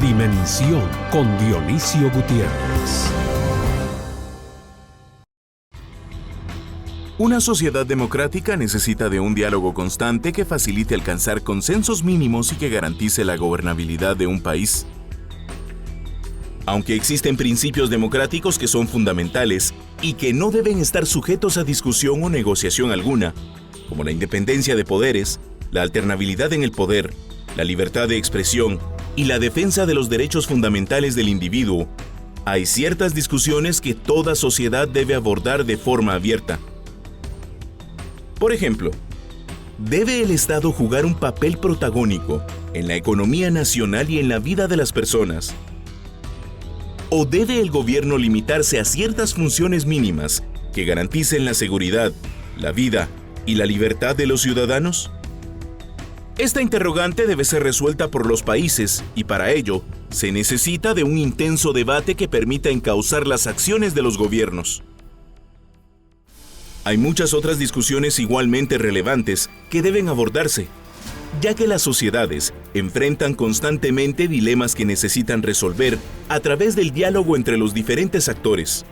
Dimensión con Dionisio Gutiérrez. Una sociedad democrática necesita de un diálogo constante que facilite alcanzar consensos mínimos y que garantice la gobernabilidad de un país. Aunque existen principios democráticos que son fundamentales y que no deben estar sujetos a discusión o negociación alguna, como la independencia de poderes, la alternabilidad en el poder, la libertad de expresión y la defensa de los derechos fundamentales del individuo, hay ciertas discusiones que toda sociedad debe abordar de forma abierta. Por ejemplo, ¿debe el Estado jugar un papel protagónico en la economía nacional y en la vida de las personas? ¿O debe el gobierno limitarse a ciertas funciones mínimas que garanticen la seguridad, la vida y la libertad de los ciudadanos? Esta interrogante debe ser resuelta por los países y para ello se necesita de un intenso debate que permita encauzar las acciones de los gobiernos. Hay muchas otras discusiones igualmente relevantes que deben abordarse, ya que las sociedades enfrentan constantemente dilemas que necesitan resolver a través del diálogo entre los diferentes actores.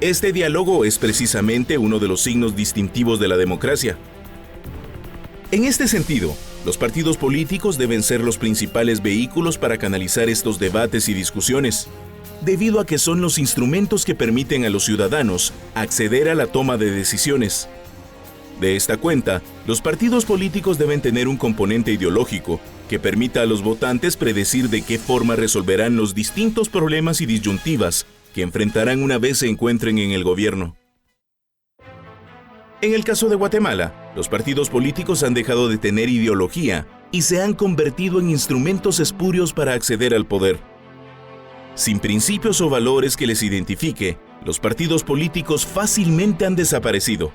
Este diálogo es precisamente uno de los signos distintivos de la democracia. En este sentido, los partidos políticos deben ser los principales vehículos para canalizar estos debates y discusiones, debido a que son los instrumentos que permiten a los ciudadanos acceder a la toma de decisiones. De esta cuenta, los partidos políticos deben tener un componente ideológico que permita a los votantes predecir de qué forma resolverán los distintos problemas y disyuntivas que enfrentarán una vez se encuentren en el gobierno. En el caso de Guatemala, los partidos políticos han dejado de tener ideología y se han convertido en instrumentos espurios para acceder al poder. Sin principios o valores que les identifique, los partidos políticos fácilmente han desaparecido.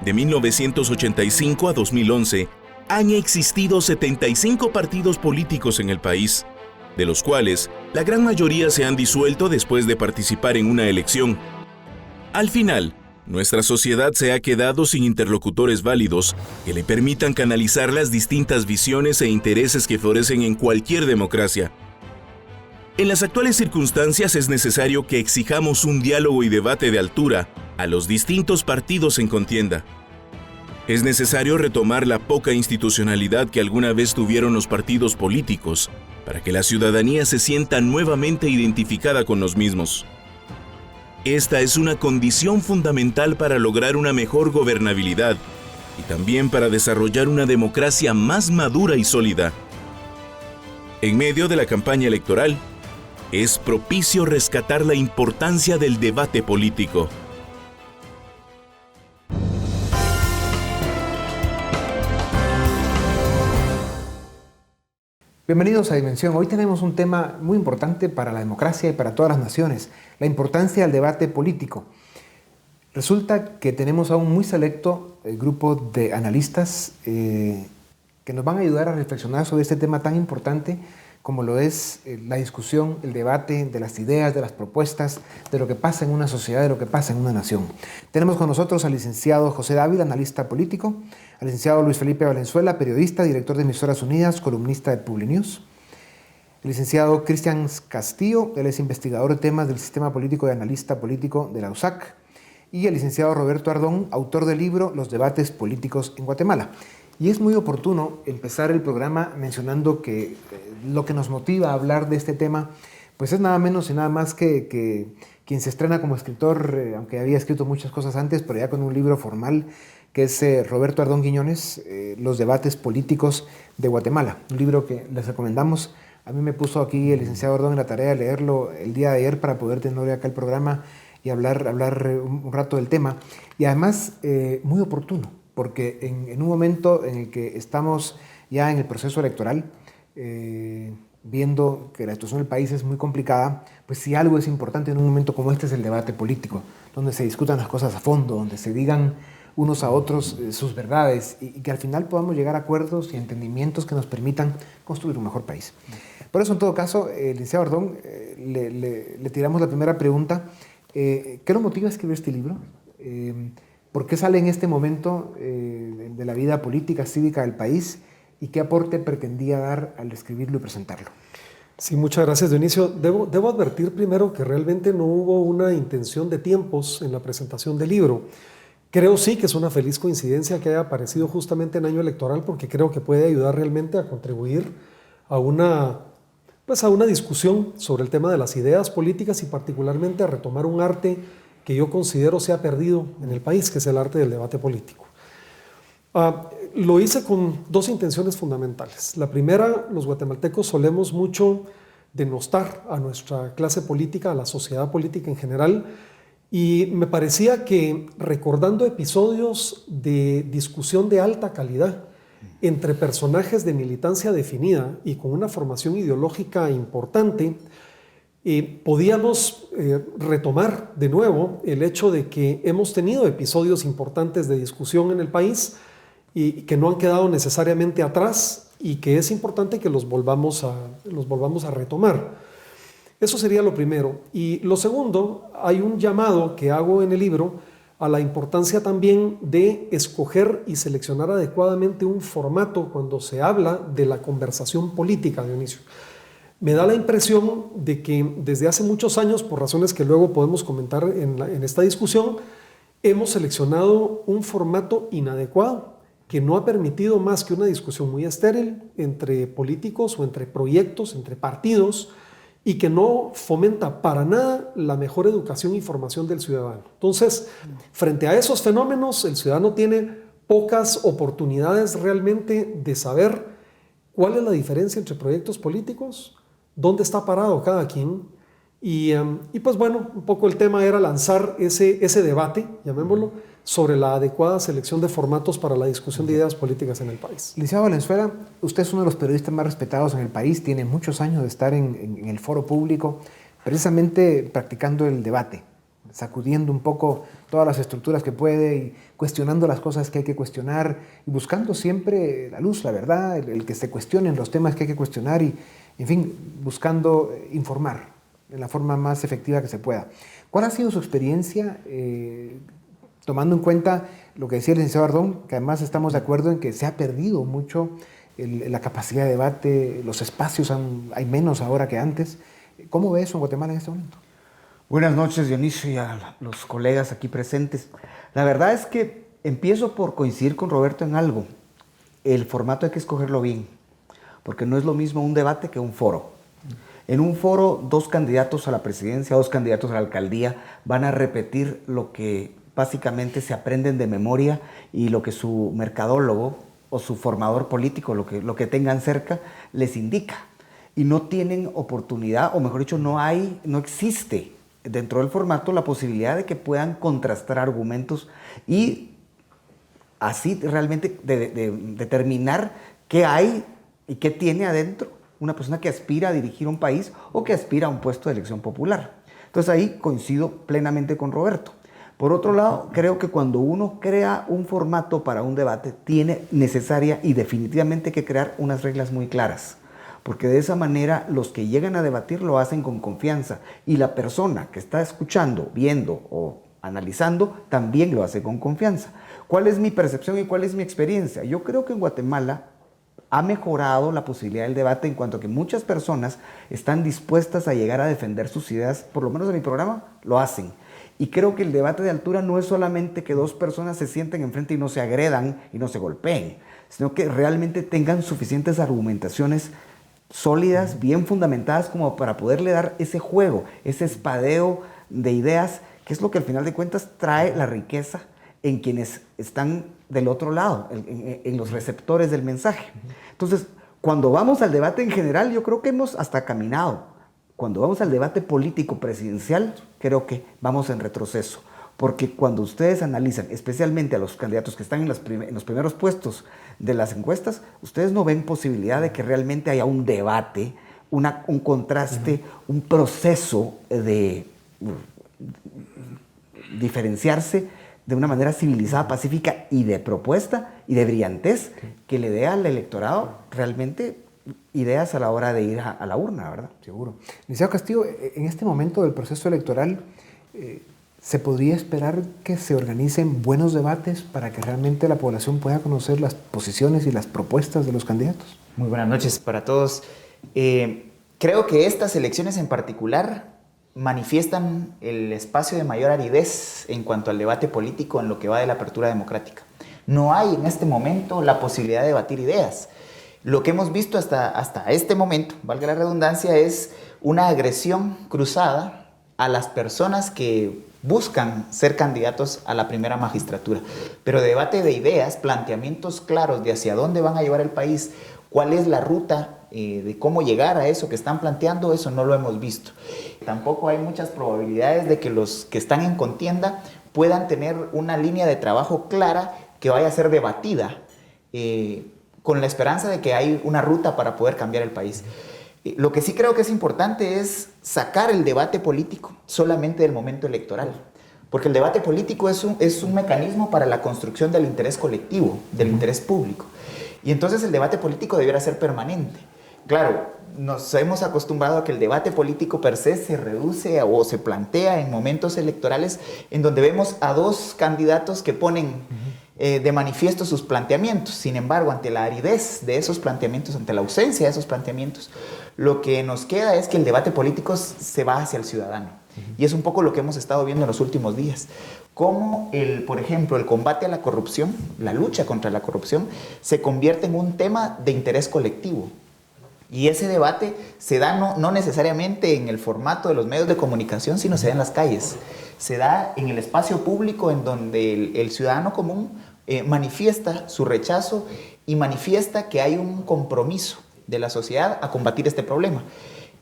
De 1985 a 2011, han existido 75 partidos políticos en el país, de los cuales la gran mayoría se han disuelto después de participar en una elección. Al final, nuestra sociedad se ha quedado sin interlocutores válidos que le permitan canalizar las distintas visiones e intereses que florecen en cualquier democracia. En las actuales circunstancias es necesario que exijamos un diálogo y debate de altura a los distintos partidos en contienda. Es necesario retomar la poca institucionalidad que alguna vez tuvieron los partidos políticos para que la ciudadanía se sienta nuevamente identificada con los mismos. Esta es una condición fundamental para lograr una mejor gobernabilidad y también para desarrollar una democracia más madura y sólida. En medio de la campaña electoral, es propicio rescatar la importancia del debate político. Bienvenidos a Dimensión. Hoy tenemos un tema muy importante para la democracia y para todas las naciones, la importancia del debate político. Resulta que tenemos a un muy selecto grupo de analistas que nos van a ayudar a reflexionar sobre este tema tan importante como lo es la discusión, el debate de las ideas, de las propuestas, de lo que pasa en una sociedad, de lo que pasa en una nación. Tenemos con nosotros al licenciado José Dávila, analista político, al licenciado Luis Felipe Valenzuela, periodista, director de Emisoras Unidas, columnista de Publinews, el licenciado Cristian Castillo, él es investigador de temas del sistema político y analista político de la USAC, y el licenciado Roberto Ardón, autor del libro Los debates políticos en Guatemala. Y es muy oportuno empezar el programa mencionando que lo que nos motiva a hablar de este tema pues es nada menos y nada más que quien se estrena como escritor, aunque había escrito muchas cosas antes, pero ya con un libro formal, que es Roberto Ardón Quiñones, Los debates políticos de Guatemala. Un libro que les recomendamos. A mí me puso aquí el licenciado Ardón en la tarea de leerlo el día de ayer para poder tener hoy acá el programa y hablar un rato del tema. Y además, muy oportuno, porque en un momento en el que estamos ya en el proceso electoral, viendo que la situación del país es muy complicada, pues si algo es importante en un momento como este es el debate político, donde se discutan las cosas a fondo, donde se digan unos a otros sus verdades y que al final podamos llegar a acuerdos y entendimientos que nos permitan construir un mejor país. Por eso, en todo caso, licenciado Ardón, le tiramos la primera pregunta. ¿Qué lo motiva a escribir este libro? ¿Por qué sale en este momento de la vida política, cívica del país? ¿Y qué aporte pretendía dar al escribirlo y presentarlo? Sí, muchas gracias, Dionisio. Debo advertir primero que realmente no hubo una intención de tiempos en la presentación del libro. Creo sí que es una feliz coincidencia que haya aparecido justamente en año electoral, porque creo que puede ayudar realmente a contribuir a una discusión sobre el tema de las ideas políticas y particularmente a retomar un arte que yo considero se ha perdido en el país, que es el arte del debate político. Lo hice con dos intenciones fundamentales. La primera, los guatemaltecos solemos mucho denostar a nuestra clase política, a la sociedad política en general, y me parecía que recordando episodios de discusión de alta calidad entre personajes de militancia definida y con una formación ideológica importante, podíamos retomar de nuevo el hecho de que hemos tenido episodios importantes de discusión en el país y que no han quedado necesariamente atrás y que es importante que los volvamos a retomar. Eso sería lo primero. Y lo segundo, hay un llamado que hago en el libro a la importancia también de escoger y seleccionar adecuadamente un formato cuando se habla de la conversación política, Dionisio. Me da la impresión de que desde hace muchos años, por razones que luego podemos comentar en esta discusión, hemos seleccionado un formato inadecuado que no ha permitido más que una discusión muy estéril entre políticos o entre proyectos, entre partidos, y que no fomenta para nada la mejor educación y formación del ciudadano. Entonces, frente a esos fenómenos, el ciudadano tiene pocas oportunidades realmente de saber cuál es la diferencia entre proyectos políticos, dónde está parado cada quien, y pues bueno, un poco el tema era lanzar ese debate, llamémoslo, sobre la adecuada selección de formatos para la discusión de ideas políticas en el país. Licenciado Valenzuela, usted es uno de los periodistas más respetados en el país, tiene muchos años de estar en el foro público, precisamente practicando el debate, sacudiendo un poco todas las estructuras que puede y cuestionando las cosas que hay que cuestionar y buscando siempre la luz, la verdad, el que se cuestionen los temas que hay que cuestionar y, en fin, buscando informar de la forma más efectiva que se pueda. ¿Cuál ha sido su experiencia tomando en cuenta lo que decía el licenciado Ardón, que además estamos de acuerdo en que se ha perdido mucho la capacidad de debate, los espacios hay menos ahora que antes? ¿Cómo ve eso en Guatemala en este momento? Buenas noches, Dionisio, y a los colegas aquí presentes. La verdad es que empiezo por coincidir con Roberto en algo. El formato hay que escogerlo bien, porque no es lo mismo un debate que un foro. En un foro, dos candidatos a la presidencia, dos candidatos a la alcaldía van a repetir lo que básicamente se aprenden de memoria y lo que su mercadólogo o su formador político, lo que tengan cerca, les indica. Y no tienen oportunidad, o mejor dicho, no existe dentro del formato la posibilidad de que puedan contrastar argumentos y así realmente determinar qué hay y qué tiene adentro una persona que aspira a dirigir un país o que aspira a un puesto de elección popular. Entonces ahí coincido plenamente con Roberto. Por otro lado, creo que cuando uno crea un formato para un debate, tiene necesaria y definitivamente que crear unas reglas muy claras, porque de esa manera los que llegan a debatir lo hacen con confianza y la persona que está escuchando, viendo o analizando también lo hace con confianza. ¿Cuál es mi percepción y cuál es mi experiencia? Yo creo que en Guatemala ha mejorado la posibilidad del debate en cuanto a que muchas personas están dispuestas a llegar a defender sus ideas, por lo menos en mi programa lo hacen. Y creo que el debate de altura no es solamente que dos personas se sienten enfrente y no se agredan y no se golpeen, sino que realmente tengan suficientes argumentaciones sólidas, bien fundamentadas, como para poderle dar ese juego, ese espadeo de ideas, que es lo que al final de cuentas trae la riqueza en quienes están del otro lado, en los receptores del mensaje. Entonces, cuando vamos al debate en general, yo creo que hemos hasta caminado. Cuando vamos al debate político presidencial, creo que vamos en retroceso. Porque cuando ustedes analizan, especialmente a los candidatos que están en los primeros puestos de las encuestas, ustedes no ven posibilidad de que realmente haya un debate, un contraste, un proceso de diferenciarse de una manera civilizada, pacífica y de propuesta y de brillantez que le dé al electorado realmente ideas a la hora de ir a la urna, ¿verdad? Seguro. Licenciado Castillo, en este momento del proceso electoral, ¿se podría esperar que se organicen buenos debates para que realmente la población pueda conocer las posiciones y las propuestas de los candidatos? Muy buenas noches para todos. Creo que estas elecciones en particular manifiestan el espacio de mayor aridez en cuanto al debate político en lo que va de la apertura democrática. No hay en este momento la posibilidad de debatir ideas. Lo que hemos visto hasta este momento, valga la redundancia, es una agresión cruzada a las personas que buscan ser candidatos a la primera magistratura. Pero debate de ideas, planteamientos claros de hacia dónde van a llevar el país, cuál es la ruta de cómo llegar a eso que están planteando, eso no lo hemos visto. Tampoco hay muchas probabilidades de que los que están en contienda puedan tener una línea de trabajo clara que vaya a ser debatida con la esperanza de que hay una ruta para poder cambiar el país. Lo que sí creo que es importante es sacar el debate político solamente del momento electoral, porque el debate político es un mecanismo para la construcción del interés colectivo, del interés público. Y entonces el debate político debiera ser permanente. Claro, nos hemos acostumbrado a que el debate político per se se reduce o se plantea en momentos electorales en donde vemos a dos candidatos que ponen de manifiesto sus planteamientos. Sin embargo, ante la aridez de esos planteamientos, ante la ausencia de esos planteamientos, lo que nos queda es que el debate político se va hacia el ciudadano. Y es un poco lo que hemos estado viendo en los últimos días. Cómo, por ejemplo, el combate a la corrupción, la lucha contra la corrupción, se convierte en un tema de interés colectivo. Y ese debate se da no necesariamente en el formato de los medios de comunicación, sino se da en las calles. Se da en el espacio público en donde el ciudadano común manifiesta su rechazo y manifiesta que hay un compromiso de la sociedad a combatir este problema.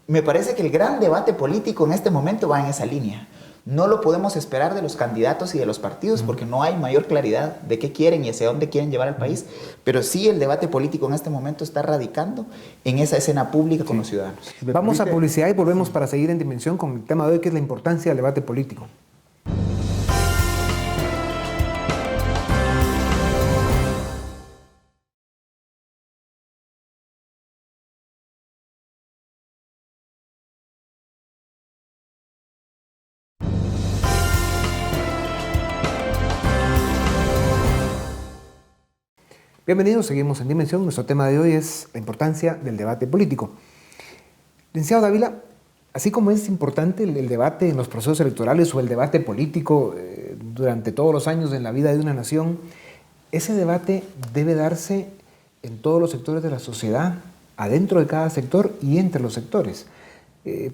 Me parece que el gran debate político en este momento va en esa línea. No lo podemos esperar de los candidatos y de los partidos porque no hay mayor claridad de qué quieren y hacia dónde quieren llevar al país, pero sí el debate político en este momento está radicando en esa escena pública con los ciudadanos. Vamos a publicidad y volvemos para seguir en Dimensión con el tema de hoy, que es la importancia del debate político. Bienvenidos, seguimos en Dimensión. Nuestro tema de hoy es la importancia del debate político. Licenciado Dávila, así como es importante el debate en los procesos electorales o el debate político durante todos los años en la vida de una nación, ese debate debe darse en todos los sectores de la sociedad, adentro de cada sector y entre los sectores.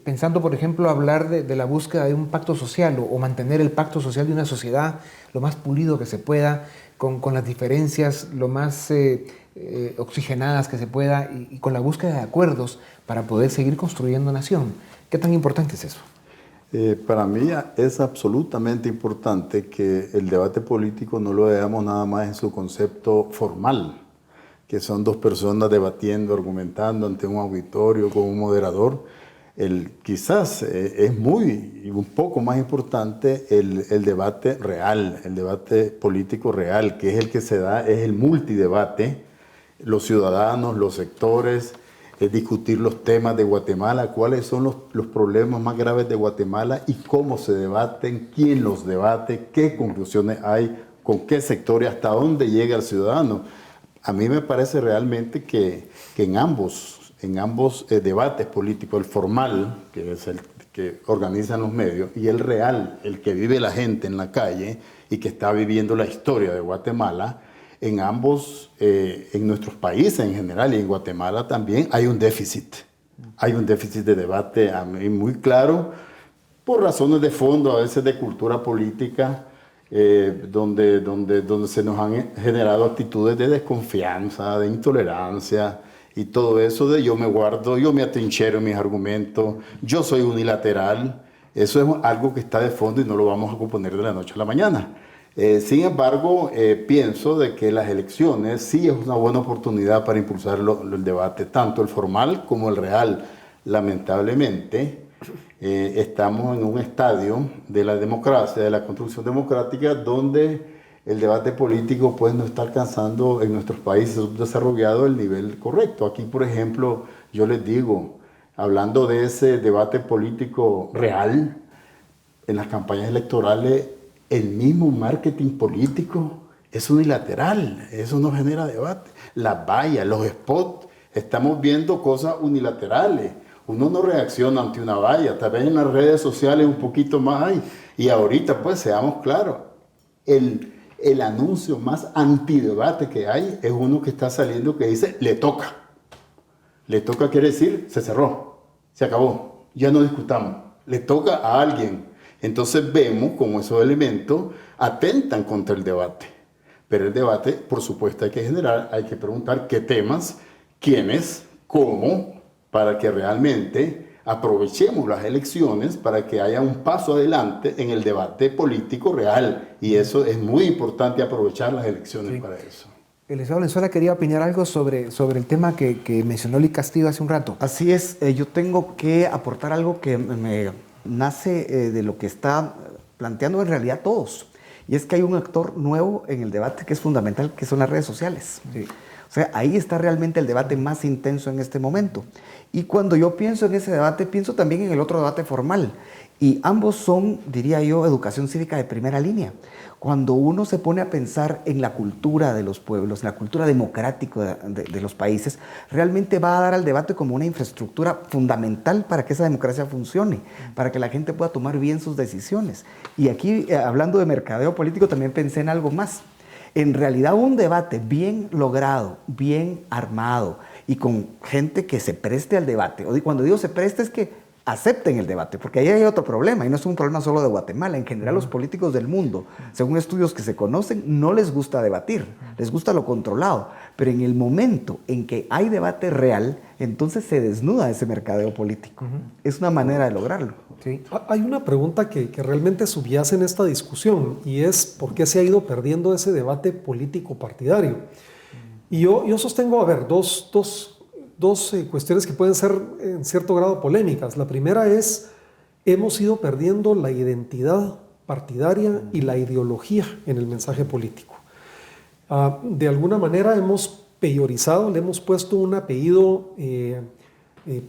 Pensando, por ejemplo, hablar de la búsqueda de un pacto social o mantener el pacto social de una sociedad lo más pulido que se pueda, con las diferencias lo más oxigenadas que se pueda y con la búsqueda de acuerdos para poder seguir construyendo nación. ¿Qué tan importante es eso? Para mí es absolutamente importante que el debate político no lo veamos nada más en su concepto formal, que son dos personas debatiendo, argumentando ante un auditorio con un moderador. Quizás es un poco más importante el debate real, el debate político real, que es el que se da, es el multidebate, los ciudadanos, los sectores, discutir los temas de Guatemala, cuáles son los problemas más graves de Guatemala y cómo se debaten, quién los debate, qué conclusiones hay, con qué sectores, hasta dónde llega el ciudadano. A mí me parece realmente que en ambos debates políticos, el formal, que es el que organizan los medios, y el real, el que vive la gente en la calle y que está viviendo la historia de Guatemala, en ambos, en nuestros países en general y en Guatemala también, hay un déficit. Hay un déficit de debate a mí muy claro, por razones de fondo, a veces de cultura política, donde se nos han generado actitudes de desconfianza, de intolerancia, y todo eso de yo me guardo, yo me atrinchero en mis argumentos, yo soy unilateral. Eso es algo que está de fondo y no lo vamos a componer de la noche a la mañana. Sin embargo, pienso de que las elecciones sí es una buena oportunidad para impulsar el debate, tanto el formal como el real. Lamentablemente, estamos en un estadio de la democracia, de la construcción democrática, donde el debate político pues no está alcanzando en nuestros países subdesarrollados el nivel correcto. Aquí, por ejemplo, yo les digo, hablando de ese debate político real, en las campañas electorales, el mismo marketing político es unilateral, eso no genera debate. Las vallas, los spots, estamos viendo cosas unilaterales. Uno no reacciona ante una valla, tal vez en las redes sociales un poquito más hay. Y ahorita, pues, seamos claros, el anuncio más antidebate que hay es uno que está saliendo que dice, le toca. Le toca quiere decir, se cerró, se acabó, ya no discutamos. Le toca a alguien. Entonces vemos cómo esos elementos atentan contra el debate. Pero el debate, por supuesto, hay que generar, hay que preguntar qué temas, quiénes, cómo, para que realmente aprovechemos las elecciones para que haya un paso adelante en el debate político real. Y eso es muy importante, aprovechar las elecciones para eso. El licenciado Valenzuela quería opinar algo sobre el tema que mencionó Lee Castillo hace un rato. Así es, yo tengo que aportar algo que me nace de lo que está planteando en realidad todos. Y es que hay un actor nuevo en el debate que es fundamental, que son las redes sociales. Sí. O sea, ahí está realmente el debate más intenso en este momento. Y cuando yo pienso en ese debate, pienso también en el otro debate formal. Y ambos son, diría yo, educación cívica de primera línea. Cuando uno se pone a pensar en la cultura de los pueblos, la cultura democrática de los países, realmente va a dar al debate como una infraestructura fundamental para que esa democracia funcione, para que la gente pueda tomar bien sus decisiones. Y aquí, hablando de mercadeo político, también pensé en algo más. En realidad, un debate bien logrado, bien armado y con gente que se preste al debate, o cuando digo se preste es que acepten el debate, porque ahí hay otro problema, y no es un problema solo de Guatemala. En general, los políticos del mundo, según estudios que se conocen, no les gusta debatir, les gusta lo controlado, pero en el momento en que hay debate real, entonces se desnuda ese mercadeo político. Es una manera de lograrlo. Sí. Hay una pregunta que realmente subyace en esta discusión, y es ¿por qué se ha ido perdiendo ese debate político partidario? Y yo sostengo, a ver, dos cuestiones que pueden ser en cierto grado polémicas. La primera es, hemos ido perdiendo la identidad partidaria y la ideología en el mensaje político. De alguna manera hemos peyorizado, le hemos puesto un apellido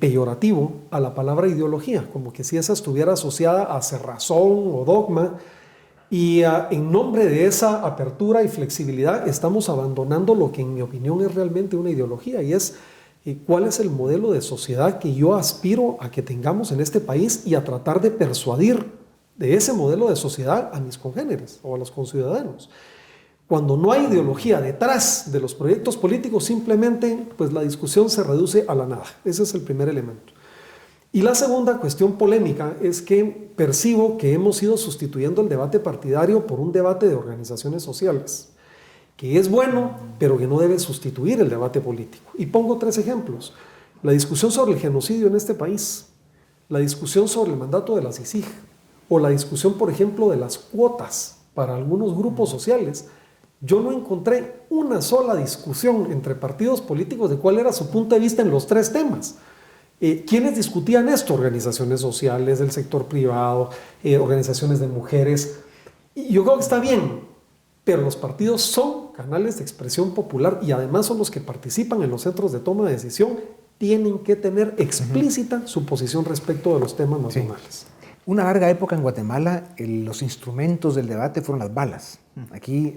peyorativo a la palabra ideología, como que si esa estuviera asociada a cerrazón o dogma. Y en nombre de esa apertura y flexibilidad estamos abandonando lo que en mi opinión es realmente una ideología, y es cuál es el modelo de sociedad que yo aspiro a que tengamos en este país, y a tratar de persuadir de ese modelo de sociedad a mis congéneres o a los conciudadanos. Cuando no hay ideología detrás de los proyectos políticos, simplemente pues la discusión se reduce a la nada. Ese es el primer elemento. Y la segunda cuestión polémica es que percibo que hemos ido sustituyendo el debate partidario por un debate de organizaciones sociales, que es bueno, pero que no debe sustituir el debate político. Y pongo 3 ejemplos. La discusión sobre el genocidio en este país, la discusión sobre el mandato de la CICIG, o la discusión, por ejemplo, de las cuotas para algunos grupos sociales. Yo no encontré una sola discusión entre partidos políticos de cuál era su punto de vista en los 3 temas. ¿Quiénes discutían esto? Organizaciones sociales, del sector privado, organizaciones de mujeres. Y yo creo que está bien, pero los partidos son canales de expresión popular, y además son los que participan en los centros de toma de decisión. Tienen que tener explícita su posición respecto de los temas nacionales. Sí. Una larga época en Guatemala, los instrumentos del debate fueron las balas. Aquí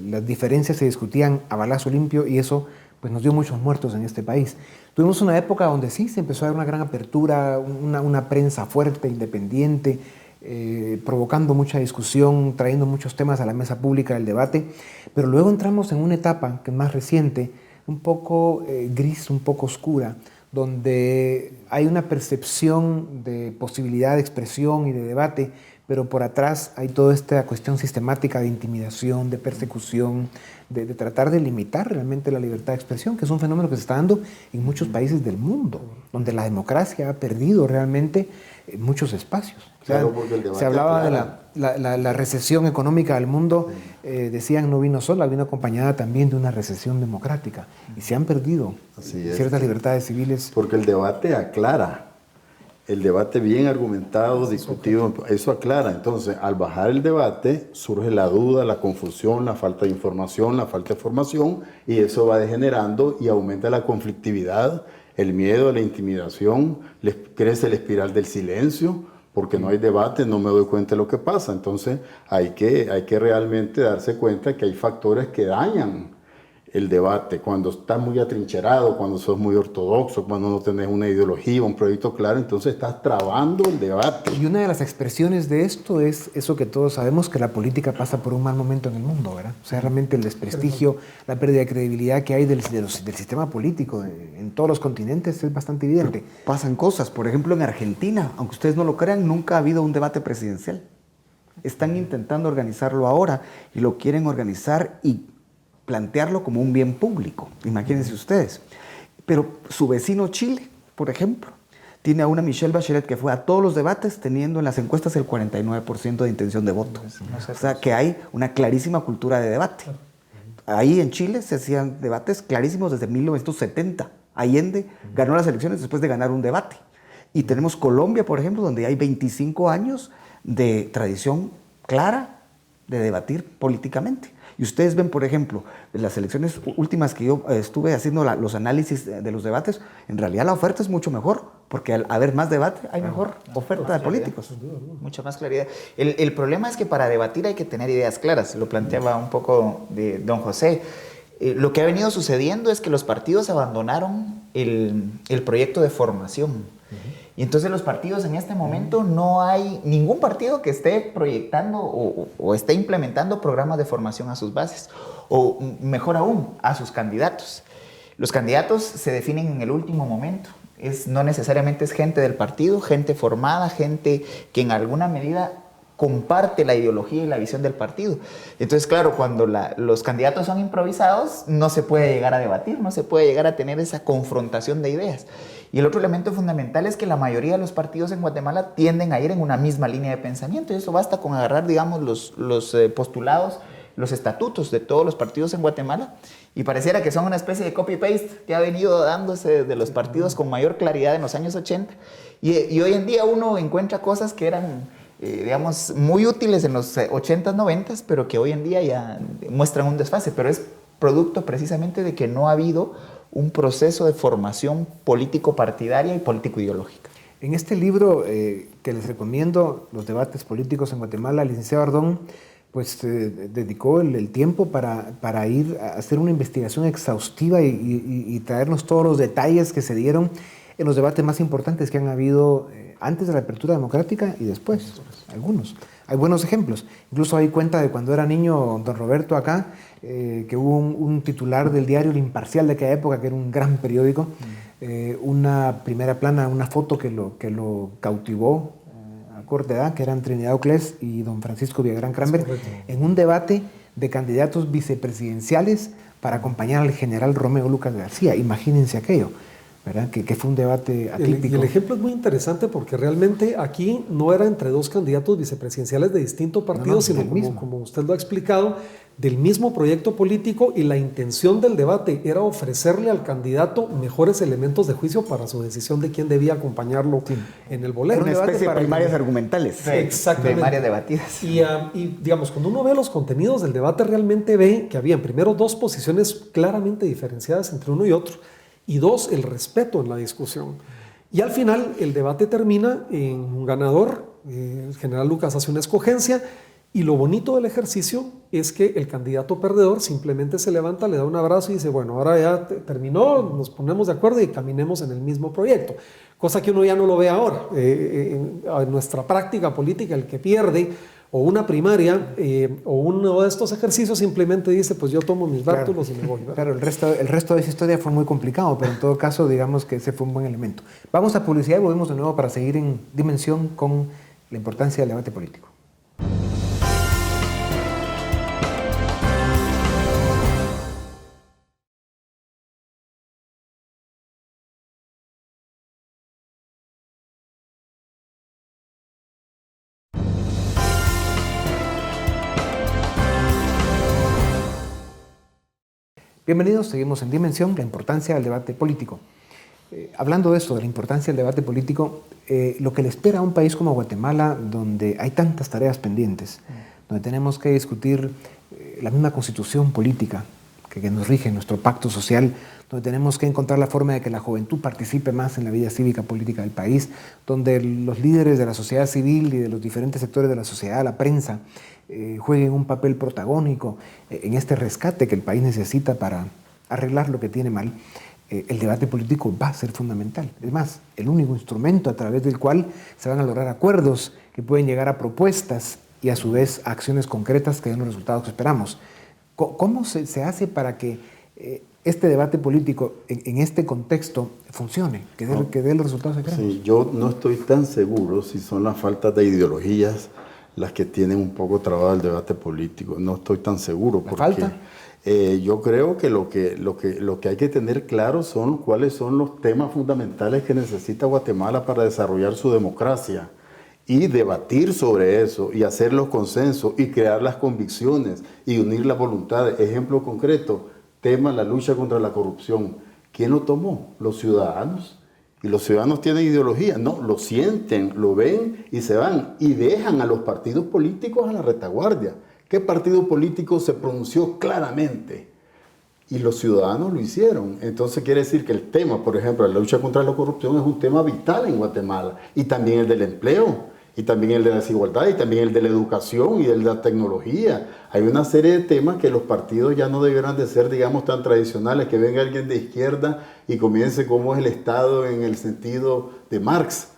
las diferencias se discutían a balazo limpio, y eso pues, nos dio muchos muertos en este país. Tuvimos una época donde sí se empezó a dar una gran apertura, una prensa fuerte, independiente, provocando mucha discusión, trayendo muchos temas a la mesa pública del debate, pero luego entramos en una etapa que es más reciente, un poco gris, un poco oscura, donde hay una percepción de posibilidad de expresión y de debate, pero por atrás hay toda esta cuestión sistemática de intimidación, de persecución, de tratar de limitar realmente la libertad de expresión, que es un fenómeno que se está dando en muchos países del mundo, donde la democracia ha perdido realmente muchos espacios. Claro, se hablaba de la recesión económica del mundo, decían no vino sola, vino acompañada también de una recesión democrática, y se han perdido ciertas libertades civiles. Porque el debate aclara. El debate bien argumentado, discutido, eso aclara. Entonces, al bajar el debate, surge la duda, la confusión, la falta de información, la falta de formación, y eso va degenerando y aumenta la conflictividad, el miedo, la intimidación, crece la espiral del silencio, porque no hay debate, no me doy cuenta de lo que pasa. Entonces, hay que realmente darse cuenta que hay factores que dañan el debate, cuando estás muy atrincherado, cuando sos muy ortodoxo, cuando no tenés una ideología, un proyecto claro, entonces estás trabando el debate. Y una de las expresiones de esto es eso que todos sabemos, que la política pasa por un mal momento en el mundo, ¿verdad? O sea, realmente el desprestigio, la pérdida de credibilidad que hay del sistema político en todos los continentes es bastante evidente. Pero pasan cosas, por ejemplo en Argentina, aunque ustedes no lo crean, nunca ha habido un debate presidencial. Están intentando organizarlo ahora y lo quieren organizar y plantearlo como un bien público, imagínense ustedes. Pero su vecino Chile, por ejemplo, tiene a una Michelle Bachelet que fue a todos los debates teniendo en las encuestas el 49% de intención de voto. O sea que hay una clarísima cultura de debate. Ahí en Chile se hacían debates clarísimos desde 1970. Allende ganó las elecciones después de ganar un debate. Y tenemos Colombia, por ejemplo, donde hay 25 años de tradición clara de debatir políticamente. Y ustedes ven, por ejemplo, en las elecciones últimas que yo estuve haciendo los análisis de los debates, en realidad la oferta es mucho mejor, porque al haber más debate hay mejor oferta de políticos. Mucha más claridad. El problema es que para debatir hay que tener ideas claras, lo planteaba un poco de don José. Lo que ha venido sucediendo es que los partidos abandonaron el proyecto de formación. Y entonces los partidos en este momento no hay ningún partido que esté proyectando o esté implementando programas de formación a sus bases, o mejor aún, a sus candidatos. Los candidatos se definen en el último momento. No necesariamente es gente del partido, gente formada, gente que en alguna medida comparte la ideología y la visión del partido. Entonces, claro, cuando los candidatos son improvisados, no se puede llegar a debatir, no se puede llegar a tener esa confrontación de ideas. Y el otro elemento fundamental es que la mayoría de los partidos en Guatemala tienden a ir en una misma línea de pensamiento, y eso basta con agarrar, digamos, los postulados, los estatutos de todos los partidos en Guatemala, y pareciera que son una especie de copy-paste que ha venido dándose de los partidos con mayor claridad en los años 80, y hoy en día uno encuentra cosas que eran digamos, muy útiles en los 80s, 90s, pero que hoy en día ya muestran un desfase, pero es producto precisamente de que no ha habido un proceso de formación político-partidaria y político-ideológica. En este libro que les recomiendo, Los debates políticos en Guatemala, el licenciado Ardón pues dedicó el tiempo para ir a hacer una investigación exhaustiva y traernos todos los detalles que se dieron en los debates más importantes que han habido antes de la apertura democrática y después, algunos. Hay buenos ejemplos. Incluso hay cuenta de cuando era niño don Roberto acá, que hubo un titular del diario El Imparcial de aquella época, que era un gran periódico, una primera plana, una foto que lo cautivó a corta edad, que eran Trinidad Oclés y don Francisco Villagrán Cranberg, en un debate de candidatos vicepresidenciales para acompañar al general Romeo Lucas García. Imagínense aquello, ¿verdad? Que fue un debate atípico. Y el ejemplo es muy interesante porque realmente aquí no era entre dos candidatos vicepresidenciales de distinto partido, sino como usted lo ha explicado, del mismo proyecto político, y la intención del debate era ofrecerle al candidato mejores elementos de juicio para su decisión de quién debía acompañarlo en el bolero. Una especie de primarias argumentales. Sí, exactamente. Primarias debatidas. Y digamos, cuando uno ve los contenidos del debate, realmente ve que habían primero dos posiciones claramente diferenciadas entre uno y otro, y dos, el respeto en la discusión. Y al final el debate termina en un ganador, el general Lucas hace una escogencia, y lo bonito del ejercicio es que el candidato perdedor simplemente se levanta, le da un abrazo y dice, bueno, ahora ya terminó, nos ponemos de acuerdo y caminemos en el mismo proyecto. Cosa que uno ya no lo ve ahora. En nuestra práctica política, el que pierde o una primaria o uno de estos ejercicios simplemente dice, pues yo tomo mis bártulos y me voy, ¿verdad? Claro, el resto de esa historia fue muy complicado, pero en todo caso digamos que ese fue un buen elemento. Vamos a publicidad y volvemos de nuevo para seguir en Dimensión con la importancia del debate político. Bienvenidos, seguimos en Dimensión, la importancia del debate político. Hablando de esto, de la importancia del debate político, lo que le espera a un país como Guatemala, donde hay tantas tareas pendientes, donde tenemos que discutir la misma constitución política que nos rigen, nuestro pacto social, donde tenemos que encontrar la forma de que la juventud participe más en la vida cívica política del país, donde los líderes de la sociedad civil y de los diferentes sectores de la sociedad, la prensa, jueguen un papel protagónico en este rescate que el país necesita para arreglar lo que tiene mal. El debate político va a ser fundamental. Es más, el único instrumento a través del cual se van a lograr acuerdos que pueden llegar a propuestas y a su vez a acciones concretas que den los resultados que esperamos. ¿Cómo se hace para que este debate político en este contexto funcione, que dé los resultados que queremos? Sí, yo no estoy tan seguro si son las faltas de ideologías las que tienen un poco trabado el debate político. No estoy tan seguro. ¿La falta? Yo creo que lo que hay que tener claro son cuáles son los temas fundamentales que necesita Guatemala para desarrollar su democracia y debatir sobre eso y hacer los consensos y crear las convicciones y unir las voluntades. Ejemplo concreto, tema la lucha contra la corrupción. ¿Quién lo tomó? Los ciudadanos. Y los ciudadanos tienen ideología. No, lo sienten, lo ven y se van y dejan a los partidos políticos a la retaguardia. ¿Qué partido político se pronunció claramente? Y los ciudadanos lo hicieron. Entonces quiere decir que el tema, por ejemplo, la lucha contra la corrupción es un tema vital en Guatemala. Y también el del empleo, y también el de la desigualdad, y también el de la educación y el de la tecnología. Hay una serie de temas que los partidos ya no deberán de ser, digamos, tan tradicionales, que venga alguien de izquierda y comience como es el Estado en el sentido de Marx.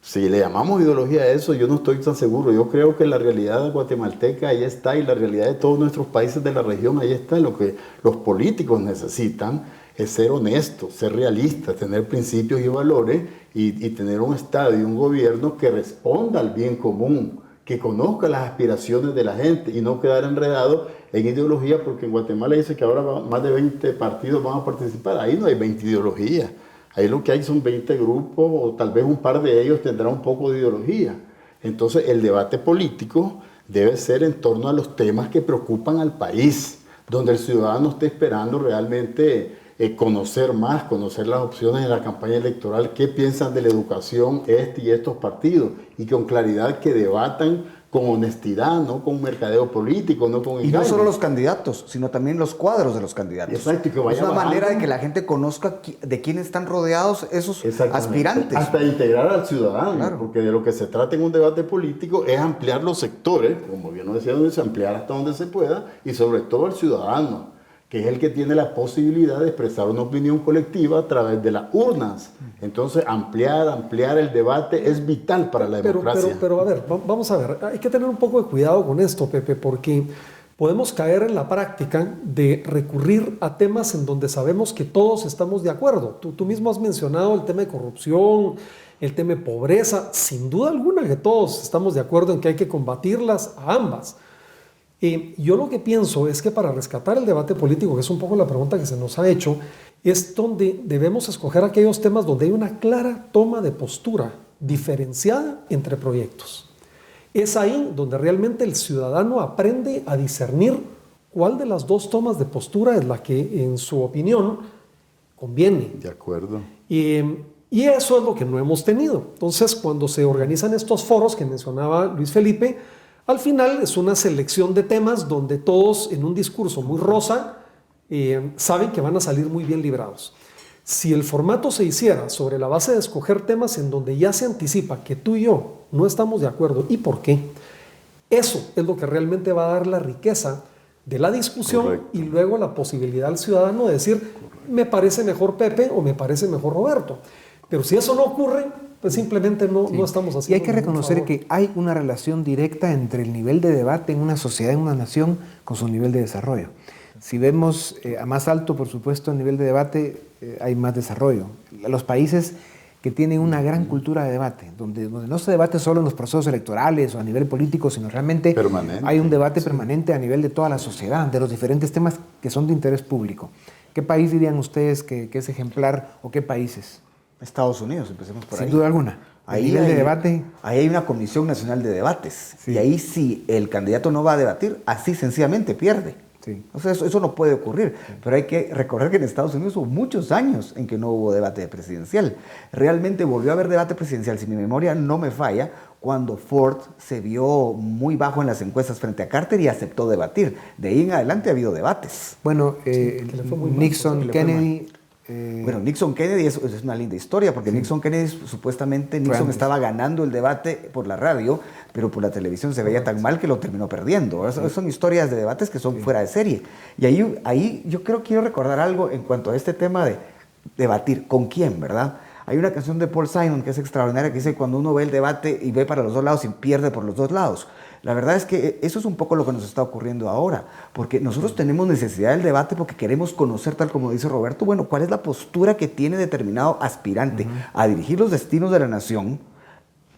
Si le llamamos ideología a eso, yo no estoy tan seguro. Yo creo que la realidad guatemalteca ahí está y la realidad de todos nuestros países de la región ahí está. Lo que los políticos necesitan es ser honestos, ser realistas, tener principios y valores y tener un Estado y un gobierno que responda al bien común, que conozca las aspiraciones de la gente y no quedar enredado en ideología, porque en Guatemala dice que ahora más de 20 partidos van a participar. Ahí no hay 20 ideologías. Ahí lo que hay son 20 grupos o tal vez un par de ellos tendrán un poco de ideología. Entonces el debate político debe ser en torno a los temas que preocupan al país, donde el ciudadano esté esperando realmente conocer más, conocer las opciones en la campaña electoral, qué piensan de la educación y estos partidos, y con claridad que debatan con honestidad, no con mercadeo político, no con engaño. Y no solo los candidatos, sino también los cuadros de los candidatos. Exacto, y que vaya es una bajando. manera de que la gente conozca de quién están rodeados esos aspirantes. Hasta integrar al ciudadano, Claro. Porque de lo que se trata en un debate político es ampliar los sectores, como bien lo decía, ampliar hasta donde se pueda, y sobre todo al ciudadano, que es el que tiene la posibilidad de expresar una opinión colectiva a través de las urnas. Entonces, ampliar el debate es vital para la democracia. Pero a ver, vamos a ver, hay que tener un poco de cuidado con esto, Pepe, porque podemos caer en la práctica de recurrir a temas en donde sabemos que todos estamos de acuerdo. Tú mismo has mencionado el tema de corrupción, el tema de pobreza. Sin duda alguna que todos estamos de acuerdo en que hay que combatirlas a ambas. Yo lo que pienso es que para rescatar el debate político, que es un poco la pregunta que se nos ha hecho, es donde debemos escoger aquellos temas donde hay una clara toma de postura diferenciada entre proyectos. Es ahí donde realmente el ciudadano aprende a discernir cuál de las dos tomas de postura es la que, en su opinión, conviene. De acuerdo. Y eso es lo que no hemos tenido. Entonces, cuando se organizan estos foros que mencionaba Luis Felipe, al final es una selección de temas donde todos en un discurso muy rosa saben que van a salir muy bien librados. Si el formato se hiciera sobre la base de escoger temas en donde ya se anticipa que tú y yo no estamos de acuerdo y por qué, eso es lo que realmente va a dar la riqueza de la discusión. Correcto. Y luego la posibilidad al ciudadano de decir, me parece mejor Pepe o me parece mejor Roberto. Pero si eso no ocurre, pues simplemente no estamos haciendo. Y hay que reconocer que hay una relación directa entre el nivel de debate en una sociedad, en una nación, con su nivel de desarrollo. Si vemos a más alto, por supuesto, el nivel de debate, hay más desarrollo. Los países que tienen una gran cultura de debate, donde no se debate solo en los procesos electorales o a nivel político, sino realmente hay un debate permanente a nivel de toda la sociedad, de los diferentes temas que son de interés público. ¿Qué país dirían ustedes que es ejemplar o qué países? Estados Unidos, empecemos por ahí. Sin duda alguna. Ahí de debate. Ahí hay una Comisión Nacional de Debates. Sí. Y ahí si el candidato no va a debatir, así sencillamente pierde. Sí. O sea, eso no puede ocurrir. Pero hay que recordar que en Estados Unidos hubo muchos años en que no hubo debate presidencial. Realmente volvió a haber debate presidencial, si mi memoria no me falla, cuando Ford se vio muy bajo en las encuestas frente a Carter y aceptó debatir. De ahí en adelante ha habido debates. Bueno, Nixon, Kennedy... Bueno, Nixon-Kennedy es una linda historia, porque Nixon-Kennedy, supuestamente Nixon estaba ganando el debate por la radio, pero por la televisión se veía tan mal que lo terminó perdiendo. Son historias de debates que son fuera de serie. Y ahí yo quiero recordar algo en cuanto a este tema de debatir. ¿Con quién, verdad? Hay una canción de Paul Simon que es extraordinaria, que dice: cuando uno ve el debate y ve para los dos lados y pierde por los dos lados. La verdad es que eso es un poco lo que nos está ocurriendo ahora, porque nosotros tenemos necesidad del debate porque queremos conocer, tal como dice Roberto, bueno, cuál es la postura que tiene determinado aspirante a dirigir los destinos de la nación,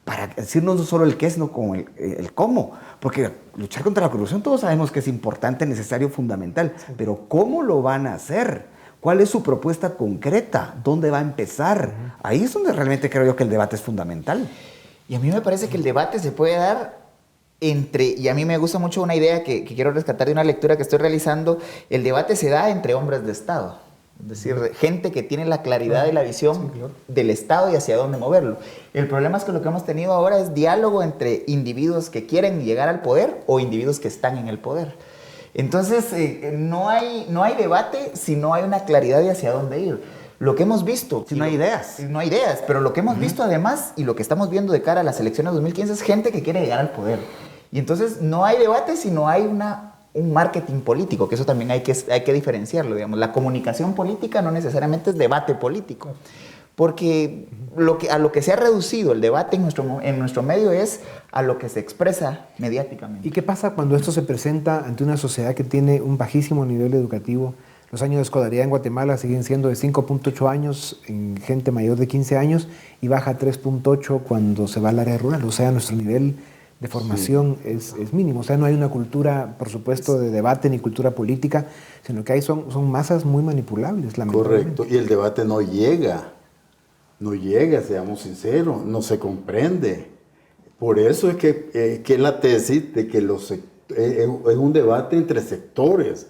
para decirnos no solo el qué, sino como el cómo. Porque luchar contra la corrupción todos sabemos que es importante, necesario, fundamental, pero ¿cómo lo van a hacer? ¿Cuál es su propuesta concreta? ¿Dónde va a empezar? Ahí es donde realmente creo yo que el debate es fundamental. Y a mí me parece que el debate se puede dar y a mí me gusta mucho una idea que quiero rescatar de una lectura que estoy realizando. El debate se da entre hombres de Estado, es decir, gente que tiene la claridad y la visión del Estado y hacia dónde moverlo. El problema es que lo que hemos tenido ahora es diálogo entre individuos que quieren llegar al poder o individuos que están en el poder. Entonces, no hay debate si no hay una claridad de hacia dónde ir. Lo que hemos visto... Si no hay ideas. No hay ideas, pero lo que hemos visto además, y lo que estamos viendo de cara a las elecciones de 2015, es gente que quiere llegar al poder. Y entonces no hay debate si no hay un marketing político, que eso también hay que diferenciarlo, digamos. La comunicación política no necesariamente es debate político, porque a lo que se ha reducido el debate en nuestro medio es a lo que se expresa mediáticamente. ¿Y qué pasa cuando esto se presenta ante una sociedad que tiene un bajísimo nivel educativo? Los años de escolaridad en Guatemala siguen siendo de 5.8 años en gente mayor de 15 años y baja a 3.8 cuando se va al área rural. O sea, nuestro nivel de formación es mínimo. O sea, no hay una cultura, por supuesto, de debate ni cultura política, sino que hay son masas muy manipulables, lamentablemente. Correcto. Y el debate no llega, seamos sinceros, no se comprende. Por eso es que la tesis de que es un debate entre sectores.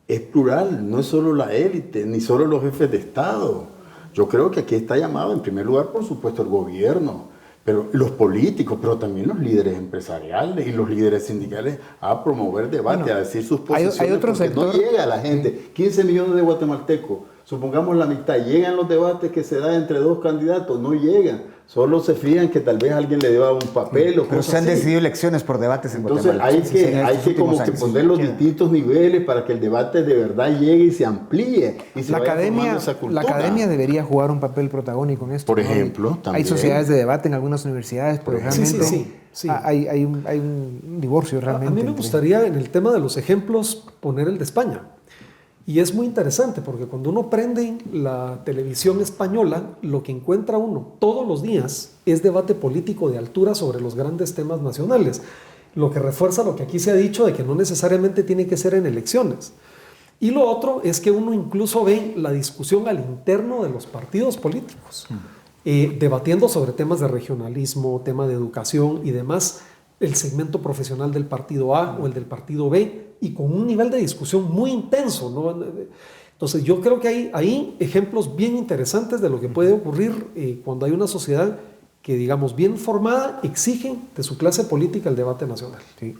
Es plural, no es solo la élite, ni solo los jefes de Estado. Yo creo que aquí está llamado, en primer lugar, por supuesto, el gobierno, pero los políticos, pero también los líderes empresariales y los líderes sindicales a promover debate, a decir sus posiciones, hay otro porque sector, no llega a la gente. 15 millones de guatemaltecos, supongamos la mitad, llegan los debates que se dan entre dos candidatos, no llegan. Solo se fían que tal vez alguien le deba un papel o pero cosas se han así. decidido elecciones por debates en Guatemala. Entonces hay que como que poner los distintos niveles para que el debate de verdad llegue y se amplíe. Y se La vaya formando academia, esa cultura. la academia debería jugar un papel protagónico en esto. Por ¿no? ejemplo, también. Hay sociedades de debate en algunas universidades, pero realmente Sí. hay un divorcio realmente. A mí me gustaría en el tema de los ejemplos poner el de España. Y es muy interesante porque cuando uno prende la televisión española, lo que encuentra uno todos los días es debate político de altura sobre los grandes temas nacionales, lo que refuerza lo que aquí se ha dicho de que no necesariamente tiene que ser en elecciones. Y lo otro es que uno incluso ve la discusión al interno de los partidos políticos, debatiendo sobre temas de regionalismo, tema de educación y demás, el segmento profesional del partido A o el del partido B, y con un nivel de discusión muy intenso, ¿no? Entonces yo creo que hay ahí ejemplos bien interesantes de lo que puede ocurrir cuando hay una sociedad que, digamos, bien formada, exige de su clase política el debate nacional. Sí.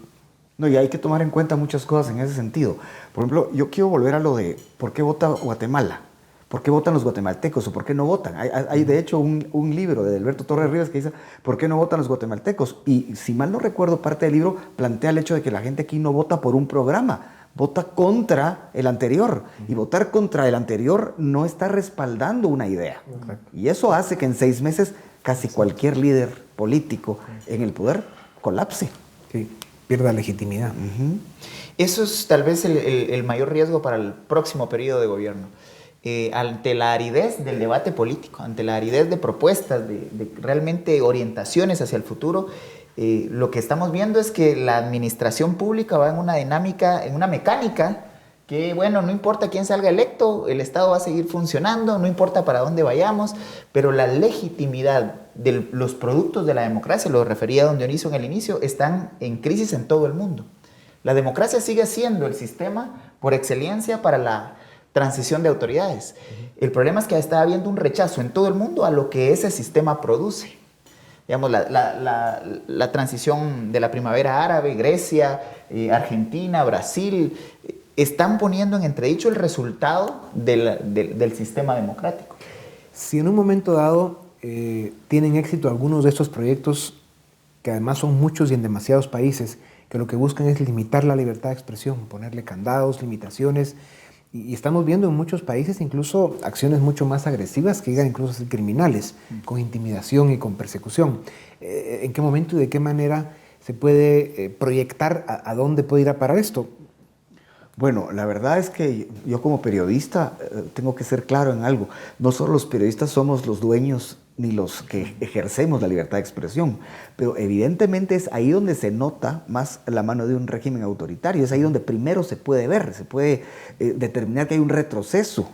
No, y hay que tomar en cuenta muchas cosas en ese sentido. Por ejemplo, yo quiero volver a lo de ¿por qué vota Guatemala? ¿Por qué votan los guatemaltecos o por qué no votan? Hay de hecho un libro de Alberto Torres Rivas que dice ¿por qué no votan los guatemaltecos? Y si mal no recuerdo, parte del libro plantea el hecho de que la gente aquí no vota por un programa, vota contra el anterior. Y votar contra el anterior no está respaldando una idea. Y eso hace que en 6 meses casi cualquier líder político en el poder colapse. Sí, pierda legitimidad. Eso es tal vez el mayor riesgo para el próximo periodo de gobierno. Ante la aridez del debate político, ante la aridez de propuestas, de realmente orientaciones hacia el futuro, lo que estamos viendo es que la administración pública va en una dinámica, en una mecánica que, bueno, no importa quién salga electo, el Estado va a seguir funcionando, no importa para dónde vayamos, pero la legitimidad de los productos de la democracia, lo refería don Dionisio en el inicio, están en crisis en todo el mundo. La democracia sigue siendo el sistema por excelencia para la transición de autoridades. El problema es que está habiendo un rechazo en todo el mundo a lo que ese sistema produce. Digamos, la transición de la primavera árabe, Grecia, Argentina, Brasil, están poniendo en entredicho el resultado del sistema democrático. Si en un momento dado tienen éxito algunos de estos proyectos, que además son muchos y en demasiados países, que lo que buscan es limitar la libertad de expresión, ponerle candados, limitaciones, y estamos viendo en muchos países incluso acciones mucho más agresivas que llegan incluso a ser criminales, con intimidación y con persecución. ¿En qué momento y de qué manera se puede proyectar a dónde puede ir a parar esto? Bueno, la verdad es que yo como periodista tengo que ser claro en algo. No solo los periodistas somos los dueños ni los que ejercemos la libertad de expresión, pero evidentemente es ahí donde se nota más la mano de un régimen autoritario, es ahí donde primero se puede ver, se puede determinar que hay un retroceso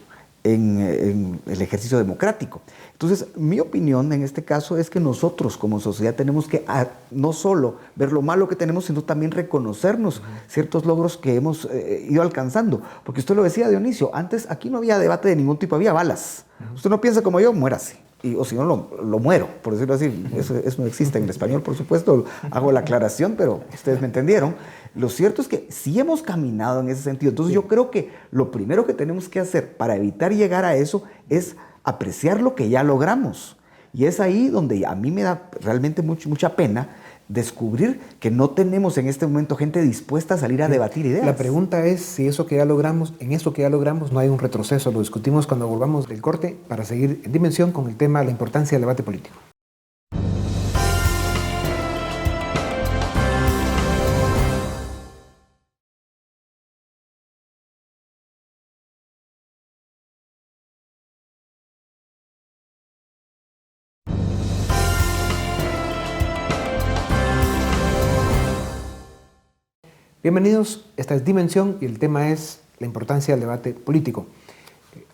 en el ejercicio democrático. Entonces, mi opinión en este caso es que nosotros como sociedad tenemos que no solo ver lo malo que tenemos, sino también reconocernos ciertos logros que hemos ido alcanzando. Porque usted lo decía, Dionisio, antes aquí no había debate de ningún tipo, había balas. Usted no piensa como yo, muérase. O si no, lo muero, por decirlo así. Eso no existe en el español, por supuesto. Hago la aclaración, pero ustedes me entendieron. Lo cierto es que sí hemos caminado en ese sentido. Entonces yo creo que lo primero que tenemos que hacer para evitar llegar a eso es apreciar lo que ya logramos. Y es ahí donde a mí me da realmente mucha pena descubrir que no tenemos en este momento gente dispuesta a salir a debatir ideas. La pregunta es si eso que ya logramos, en eso que ya logramos no hay un retroceso. Lo discutimos cuando volvamos del corte para seguir en Dimensión con el tema de la importancia del debate político. Bienvenidos, esta es Dimensión y el tema es la importancia del debate político.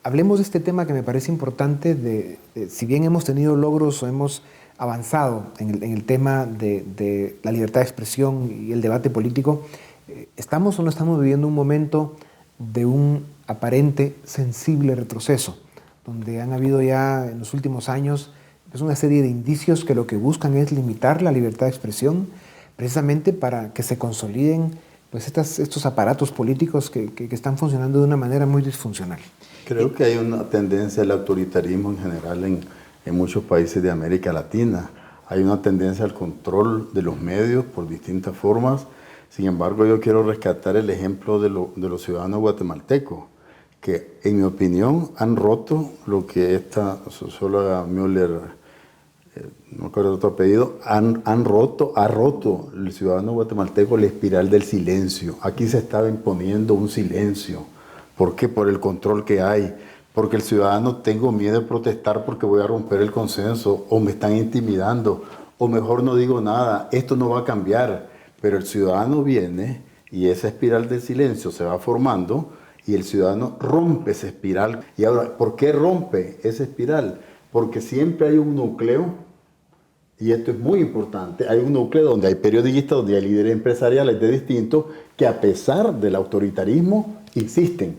Hablemos de este tema que me parece importante, si bien hemos tenido logros o hemos avanzado en el tema de la libertad de expresión y el debate político, ¿estamos o no estamos viviendo un momento de un aparente sensible retroceso, donde han habido ya en los últimos años una serie de indicios que lo que buscan es limitar la libertad de expresión, precisamente para que se consoliden pues estos aparatos políticos que están funcionando de una manera muy disfuncional? Creo que hay una tendencia al autoritarismo en general en muchos países de América Latina. Hay una tendencia al control de los medios por distintas formas. Sin embargo, yo quiero rescatar el ejemplo de los ciudadanos guatemaltecos, que en mi opinión han roto lo que esta socióloga Müller, no recuerdo otro apellido, ha roto el ciudadano guatemalteco la espiral del silencio. Aquí se estaba imponiendo un silencio. ¿Por qué? Por el control que hay. Porque el ciudadano tengo miedo de protestar porque voy a romper el consenso, o me están intimidando, o mejor no digo nada, esto no va a cambiar. Pero el ciudadano viene y esa espiral del silencio se va formando y el ciudadano rompe esa espiral. Y ahora, ¿por qué rompe esa espiral? Porque siempre hay un núcleo, y esto es muy importante, hay un núcleo donde hay periodistas, donde hay líderes empresariales de distintos, que a pesar del autoritarismo insisten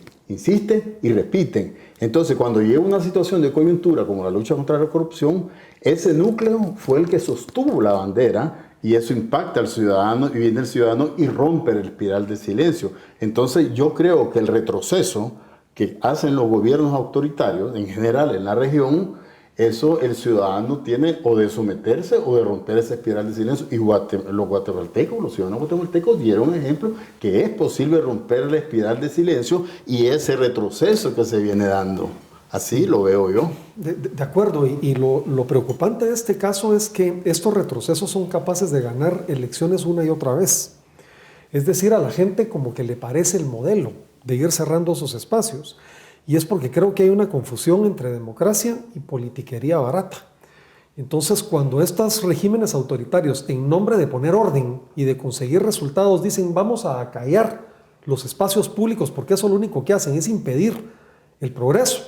y repiten. Entonces, cuando llega una situación de coyuntura como la lucha contra la corrupción, ese núcleo fue el que sostuvo la bandera y eso impacta al ciudadano y viene el ciudadano y rompe la espiral de silencio. Entonces, yo creo que el retroceso que hacen los gobiernos autoritarios, en general en la región, eso el ciudadano tiene o de someterse o de romper esa espiral de silencio. Y los guatemaltecos, los ciudadanos guatemaltecos dieron ejemplo que es posible romper la espiral de silencio y ese retroceso que se viene dando. Así lo veo yo. De acuerdo, y lo preocupante de este caso es que estos retrocesos son capaces de ganar elecciones una y otra vez. Es decir, a la gente como que le parece el modelo de ir cerrando sus espacios. Y es porque creo que hay una confusión entre democracia y politiquería barata. Entonces, cuando estos regímenes autoritarios, en nombre de poner orden y de conseguir resultados, dicen vamos a acallar los espacios públicos porque eso lo único que hacen es impedir el progreso,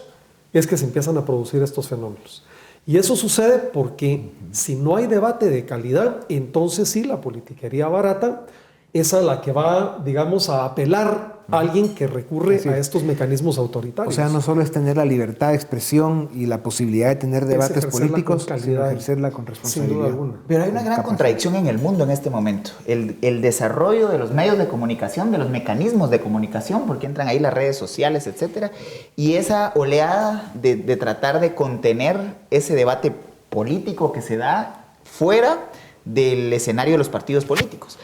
es que se empiezan a producir estos fenómenos. Y eso sucede porque si no hay debate de calidad, entonces sí, la politiquería barata esa la que va, digamos, a apelar a alguien que recurre a estos mecanismos autoritarios. O sea, no solo es tener la libertad de expresión y la posibilidad de tener debates políticos, sino ejercerla con responsabilidad. Sin duda alguna. Pero hay una gran contradicción en el mundo en este momento. El desarrollo de los medios de comunicación, de los mecanismos de comunicación, porque entran ahí las redes sociales, etcétera, y esa oleada de tratar de contener ese debate político que se da fuera del escenario de los partidos políticos.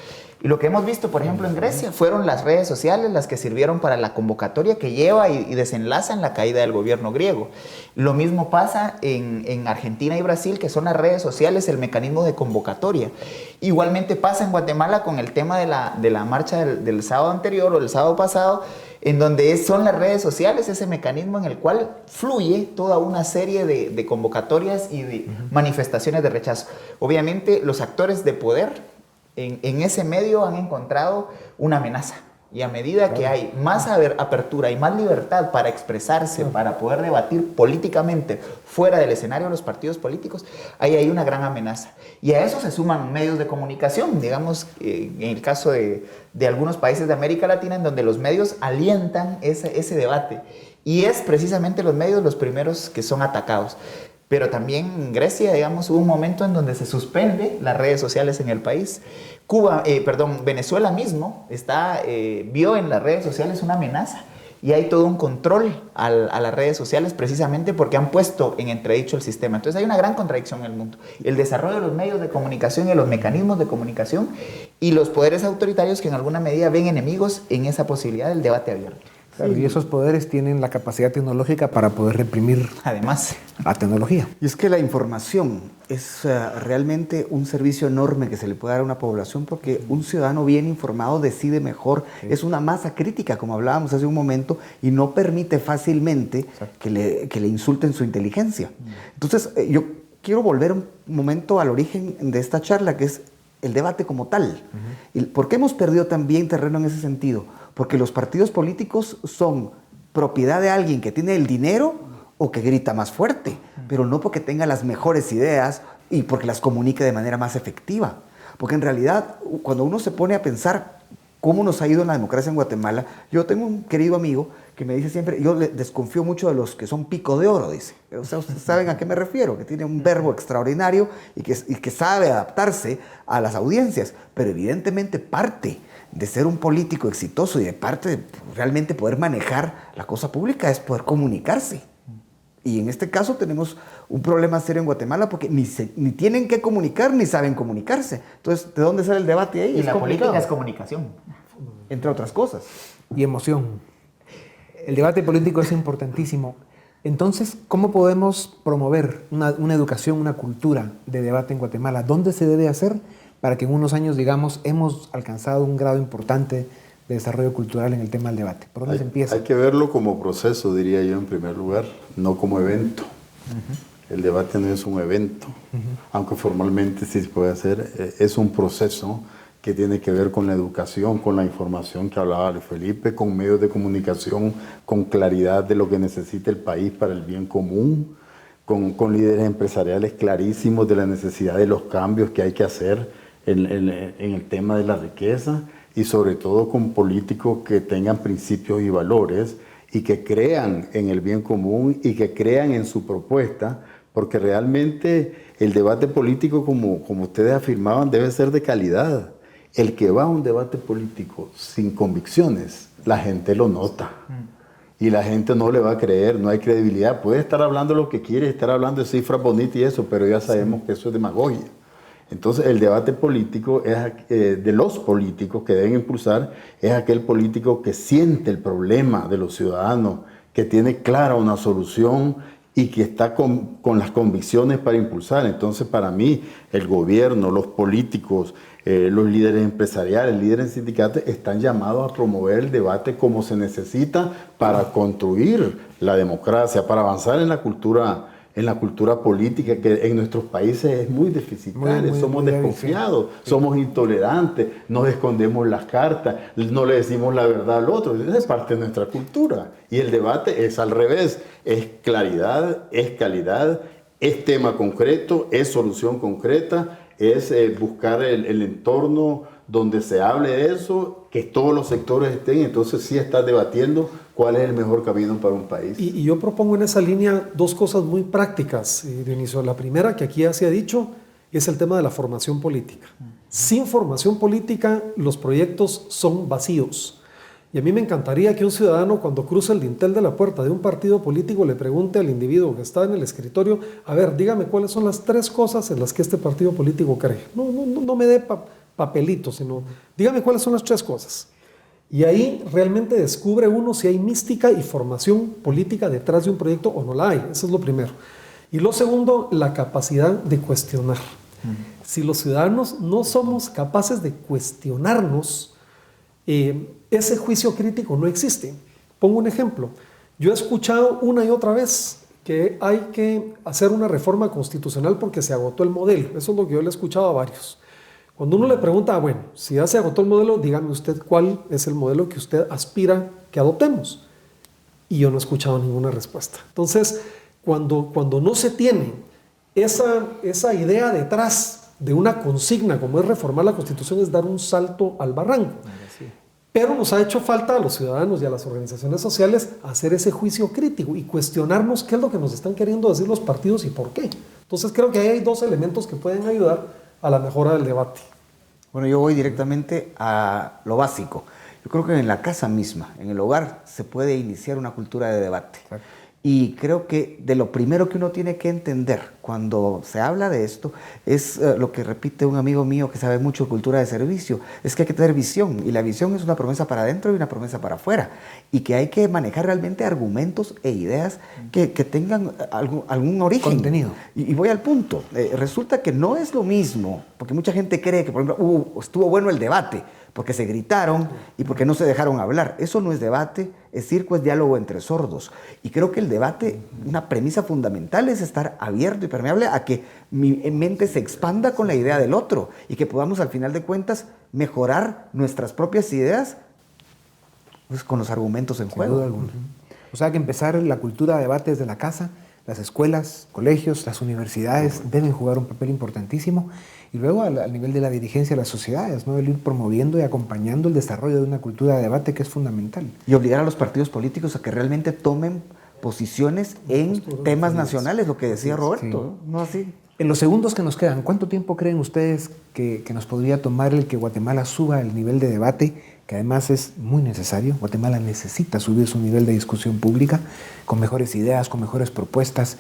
Y lo que hemos visto, por ejemplo, en Grecia, fueron las redes sociales las que sirvieron para la convocatoria que lleva y desenlaza en la caída del gobierno griego. Lo mismo pasa en Argentina y Brasil, que son las redes sociales el mecanismo de convocatoria. Igualmente pasa en Guatemala con el tema de la marcha del sábado anterior o del sábado pasado, en donde son las redes sociales ese mecanismo en el cual fluye toda una serie de convocatorias y de manifestaciones de rechazo. Obviamente, los actores de poder en ese medio han encontrado una amenaza. Y a medida que hay más apertura y más libertad para expresarse, para poder debatir políticamente fuera del escenario de los partidos políticos, ahí hay una gran amenaza. Y a eso se suman medios de comunicación, digamos, en el caso de algunos países de América Latina, en donde los medios alientan ese debate. Y es precisamente los medios los primeros que son atacados. Pero también en Grecia, digamos, hubo un momento en donde se suspende las redes sociales en el país. Venezuela mismo vio en las redes sociales una amenaza y hay todo un control a las redes sociales precisamente porque han puesto en entredicho el sistema. Entonces hay una gran contradicción en el mundo. El desarrollo de los medios de comunicación y de los mecanismos de comunicación y los poderes autoritarios que en alguna medida ven enemigos en esa posibilidad del debate abierto. Claro, y esos poderes tienen la capacidad tecnológica para poder reprimir además la tecnología. Y es que la información es realmente un servicio enorme que se le puede dar a una población porque un ciudadano bien informado decide mejor. Sí. Es una masa crítica, como hablábamos hace un momento, y no permite fácilmente que le insulten su inteligencia. Entonces, yo quiero volver un momento al origen de esta charla, que es el debate como tal. ¿Por qué hemos perdido también terreno en ese sentido? Porque los partidos políticos son propiedad de alguien que tiene el dinero o que grita más fuerte, pero no porque tenga las mejores ideas y porque las comunique de manera más efectiva. Porque en realidad, cuando uno se pone a pensar cómo nos ha ido en la democracia en Guatemala, yo tengo un querido amigo que me dice siempre, yo desconfío mucho de los que son pico de oro, dice. O sea, ustedes saben a qué me refiero, que tiene un verbo extraordinario y que sabe adaptarse a las audiencias, pero evidentemente parte de ser un político exitoso y de parte de realmente poder manejar la cosa pública es poder comunicarse. Y en este caso tenemos un problema serio en Guatemala porque ni tienen que comunicar ni saben comunicarse. Entonces, ¿de dónde sale el debate ahí? Y la política es comunicación. Entre otras cosas. Y emoción. El debate político es importantísimo. Entonces, ¿cómo podemos promover una educación, una cultura de debate en Guatemala? ¿Dónde se debe hacer para que en unos años, digamos, hemos alcanzado un grado importante de desarrollo cultural en el tema del debate? ¿Por dónde se empieza? Hay que verlo como proceso, diría yo, en primer lugar, no como evento. El debate no es un evento, aunque formalmente sí se puede hacer. Es un proceso que tiene que ver con la educación, con la información que hablaba Luis Felipe, con medios de comunicación, con claridad de lo que necesita el país para el bien común, con líderes empresariales clarísimos de la necesidad de los cambios que hay que hacer en el tema de la riqueza y sobre todo con políticos que tengan principios y valores y que crean en el bien común y que crean en su propuesta, porque realmente el debate político, como ustedes afirmaban, debe ser de calidad. El que va a un debate político sin convicciones, la gente lo nota. Y la gente no le va a creer, no hay credibilidad. Puede estar hablando lo que quiere, estar hablando de cifras bonitas y eso, pero ya sabemos que eso es demagogia. Entonces, el debate político de los políticos que deben impulsar es aquel político que siente el problema de los ciudadanos, que tiene clara una solución y que está con las convicciones para impulsar. Entonces, para mí, el gobierno, los políticos, los líderes empresariales, líderes sindicatos están llamados a promover el debate como se necesita para construir la democracia, para avanzar en la cultura política, que en nuestros países es muy deficitaria. Somos desconfiados, somos intolerantes, nos escondemos las cartas, no le decimos la verdad al otro. Esa es parte de nuestra cultura. Y el debate es al revés, es claridad, es calidad, es tema concreto, es solución concreta, es buscar el entorno donde se hable de eso, que todos los sectores estén, entonces sí estás debatiendo cuál es el mejor camino para un país. Y yo propongo en esa línea dos cosas muy prácticas, Dionisio. La primera, que aquí ya se ha dicho, es el tema de la formación política. Sin formación política, los proyectos son vacíos. Y a mí me encantaría que un ciudadano, cuando cruza el dintel de la puerta de un partido político, le pregunte al individuo que está en el escritorio: a ver, dígame cuáles son las 3 cosas en las que este partido político cree. No me dé papelitos, sino dígame cuáles son las 3 cosas. Y ahí realmente descubre uno si hay mística y formación política detrás de un proyecto o no la hay. Eso es lo primero. Y lo segundo, la capacidad de cuestionar. Si los ciudadanos no somos capaces de cuestionarnos, ese juicio crítico no existe. Pongo un ejemplo. Yo he escuchado una y otra vez que hay que hacer una reforma constitucional porque se agotó el modelo. Eso es lo que yo le he escuchado a varios. Cuando uno le pregunta, bueno, si ya se agotó el modelo, dígame usted cuál es el modelo que usted aspira que adoptemos. Y yo no he escuchado ninguna respuesta. Entonces, cuando no se tiene esa idea detrás de una consigna como es reformar la Constitución, es dar un salto al barranco. Pero nos ha hecho falta a los ciudadanos y a las organizaciones sociales hacer ese juicio crítico y cuestionarnos qué es lo que nos están queriendo decir los partidos y por qué. Entonces creo que ahí hay 2 elementos que pueden ayudar a la mejora del debate. Bueno, yo voy directamente a lo básico. Yo creo que en la casa misma, en el hogar, se puede iniciar una cultura de debate. Exacto. Y creo que de lo primero que uno tiene que entender cuando se habla de esto es lo que repite un amigo mío que sabe mucho de cultura de servicio, es que hay que tener visión, y la visión es una promesa para adentro y una promesa para afuera, y que hay que manejar realmente argumentos e ideas que tengan algún origen. Contenido. Y voy al punto. Resulta que no es lo mismo, porque mucha gente cree que, por ejemplo, estuvo bueno el debate, porque se gritaron y porque no se dejaron hablar. Eso no es debate, es circo, es diálogo entre sordos. Y creo que el debate, una premisa fundamental es estar abierto y permeable a que mi mente se expanda con la idea del otro y que podamos al final de cuentas mejorar nuestras propias ideas, pues, con los argumentos en juego. Sin duda alguna. O sea que empezar la cultura de debate desde la casa, las escuelas, colegios, las universidades deben jugar un papel importantísimo, y luego al nivel de la dirigencia de las sociedades, ¿no? El ir promoviendo y acompañando el desarrollo de una cultura de debate que es fundamental. Y obligar a los partidos políticos a que realmente tomen posiciones en temas nacionales, lo que decía Roberto, sí. ¿No así? En los segundos que nos quedan, ¿cuánto tiempo creen ustedes que nos podría tomar el que Guatemala suba el nivel de debate, que además es muy necesario? Guatemala necesita subir su nivel de discusión pública con mejores ideas, con mejores propuestas.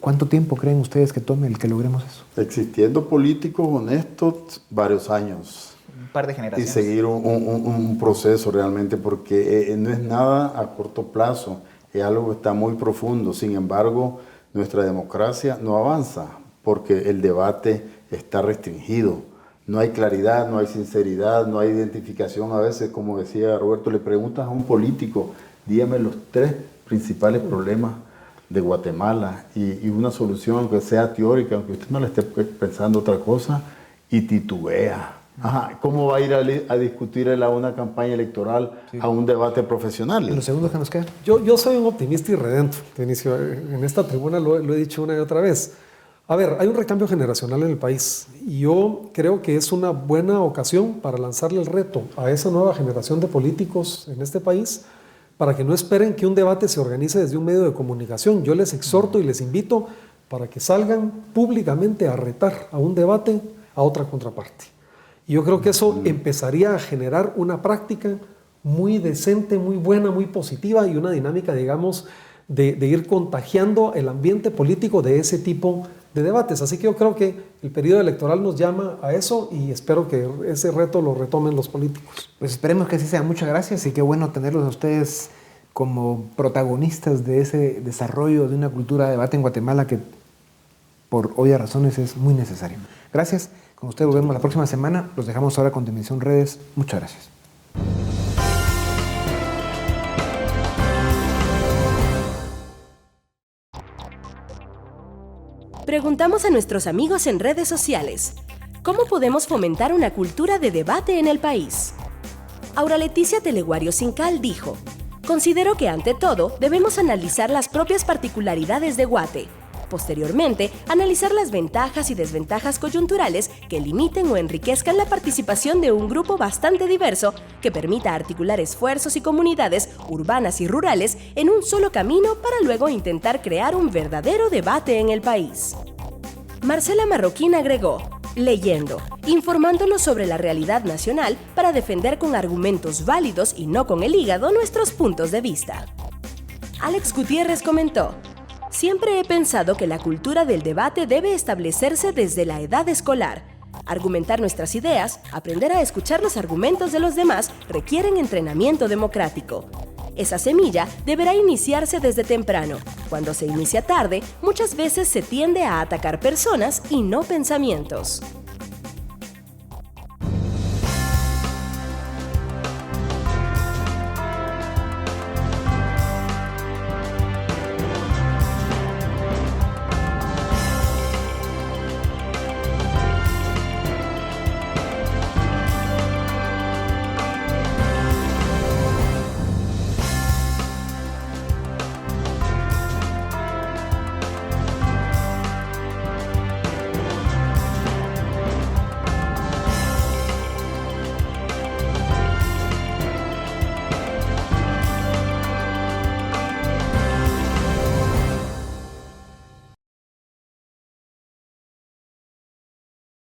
¿Cuánto tiempo creen ustedes que tome el que logremos eso? Existiendo políticos honestos, varios años. Un par de generaciones. Y seguir un proceso realmente, porque no es nada a corto plazo, es algo que está muy profundo. Sin embargo, nuestra democracia no avanza porque el debate está restringido. No hay claridad, no hay sinceridad, no hay identificación. A veces, como decía Roberto, le preguntas a un político, dígame los 3 principales problemas de Guatemala y una solución, aunque sea teórica, aunque usted no le esté pensando otra cosa, y titubea. Ajá, ¿cómo va a ir a discutir a una campaña electoral, a un debate profesional? En los segundos que nos quedan. Yo soy un optimista y redento, Dionisio. En esta tribuna lo he dicho una y otra vez. A ver, hay un recambio generacional en el país y yo creo que es una buena ocasión para lanzarle el reto a esa nueva generación de políticos en este país, para que no esperen que un debate se organice desde un medio de comunicación. Yo les exhorto y les invito para que salgan públicamente a retar a un debate a otra contraparte. Y yo creo que eso empezaría a generar una práctica muy decente, muy buena, muy positiva, y una dinámica, digamos, de ir contagiando el ambiente político de ese tipo de debates. Así que yo creo que el periodo electoral nos llama a eso y espero que ese reto lo retomen los políticos. Pues esperemos que así sea. Muchas gracias y qué bueno tenerlos a ustedes como protagonistas de ese desarrollo de una cultura de debate en Guatemala que por obvias razones es muy necesario. Gracias. Con ustedes volvemos la próxima semana. Los dejamos ahora con Dimensión Redes. Muchas gracias. Preguntamos a nuestros amigos en redes sociales, ¿cómo podemos fomentar una cultura de debate en el país? Aura Leticia Teleguario Sincal dijo, considero que ante todo debemos analizar las propias particularidades de Guate. Posteriormente, analizar las ventajas y desventajas coyunturales que limiten o enriquezcan la participación de un grupo bastante diverso que permita articular esfuerzos y comunidades urbanas y rurales en un solo camino para luego intentar crear un verdadero debate en el país. Marcela Marroquín agregó: leyendo, informándonos sobre la realidad nacional para defender con argumentos válidos y no con el hígado nuestros puntos de vista. Alex Gutiérrez comentó: siempre he pensado que la cultura del debate debe establecerse desde la edad escolar. Argumentar nuestras ideas, aprender a escuchar los argumentos de los demás requieren entrenamiento democrático. Esa semilla deberá iniciarse desde temprano. Cuando se inicia tarde, muchas veces se tiende a atacar personas y no pensamientos.